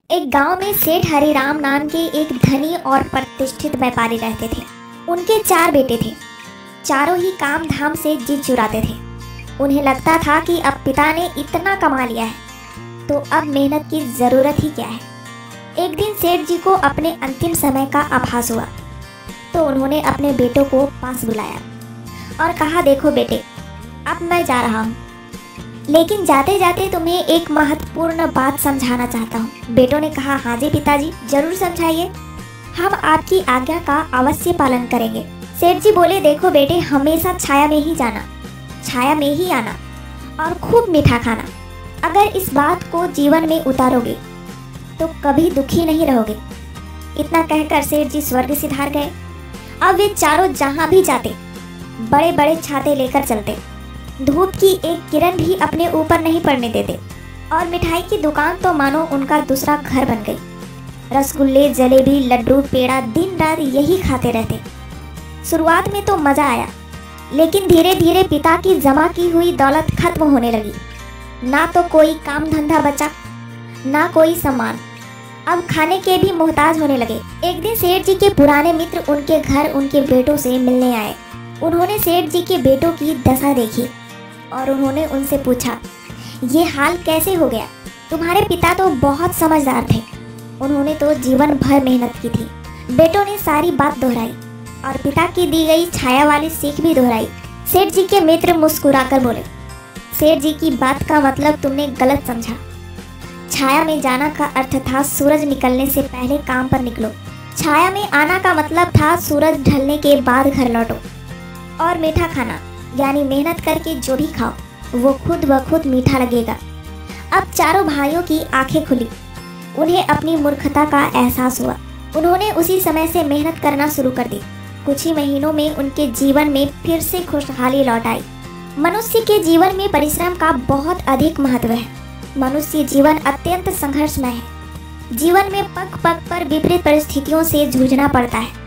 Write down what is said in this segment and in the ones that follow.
एक गांव में सेठ हरिराम नाम के एक धनी और प्रतिष्ठित व्यापारी रहते थे। उनके 4 बेटे थे। चारों ही काम धाम से जी चुराते थे। उन्हें लगता था कि अब पिता ने इतना कमा लिया है तो अब मेहनत की ज़रूरत ही क्या है। एक दिन सेठ जी को अपने अंतिम समय का आभास हुआ तो उन्होंने अपने बेटों को पास बुलाया और कहा, देखो बेटे, अब मैं जा रहा हूँ, लेकिन जाते जाते तुम्हें एक महत्वपूर्ण बात समझाना चाहता हूँ। बेटों ने कहा, हाँ जी पिताजी, जरूर समझाइए, हम आपकी आज्ञा का अवश्य पालन करेंगे। सेठ जी बोले, देखो बेटे, हमेशा छाया में ही जाना, छाया में ही आना और खूब मीठा खाना। अगर इस बात को जीवन में उतारोगे तो कभी दुखी नहीं रहोगे। इतना कहकर सेठ जी स्वर्ग सिधार गए। अब वे चारों जहाँ भी जाते बड़े बड़े छाते लेकर चलते, धूप की एक किरण भी अपने ऊपर नहीं पड़ने देते और मिठाई की दुकान तो मानो उनका दूसरा घर बन गई। रसगुल्ले, जलेबी, लड्डू, पेड़ा दिन रात यही खाते रहते। शुरुआत में तो मज़ा आया, लेकिन धीरे धीरे पिता की जमा की हुई दौलत खत्म होने लगी। ना तो कोई काम धंधा बचा, ना कोई सम्मान। अब खाने के भी मोहताज होने लगे। एक दिन सेठ जी के पुराने मित्र उनके घर उनके बेटों से मिलने आए। उन्होंने सेठ जी के बेटों की दशा देखी और उन्होंने उनसे पूछा, ये हाल कैसे हो गया? तुम्हारे पिता तो बहुत समझदार थे, उन्होंने तो जीवन भर मेहनत की थी। बेटों ने सारी बात दोहराई और पिता की दी गई छाया वाली सीख भी दोहराई। सेठ जी के मित्र मुस्कुराकर बोले, सेठ जी की बात का मतलब तुमने गलत समझा। छाया में जाना का अर्थ था सूरज निकलने से पहले काम पर निकलो। छाया में आना का मतलब था सूरज ढलने के बाद घर लौटो। और मीठा खाना यानी मेहनत करके जो भी खाओ वो खुद ब खुद मीठा लगेगा। अब चारों भाइयों की आंखें खुली। उन्हें अपनी मूर्खता का एहसास हुआ। उन्होंने उसी समय से मेहनत करना शुरू कर दी। कुछ ही महीनों में उनके जीवन में फिर से खुशहाली लौट आई। मनुष्य के जीवन में परिश्रम का बहुत अधिक महत्व है। मनुष्य जीवन अत्यंत संघर्षमय है। जीवन में पग पग पर विपरीत परिस्थितियों से जूझना पड़ता है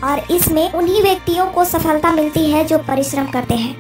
और इसमें उन्हीं व्यक्तियों को सफलता मिलती है जो परिश्रम करते हैं।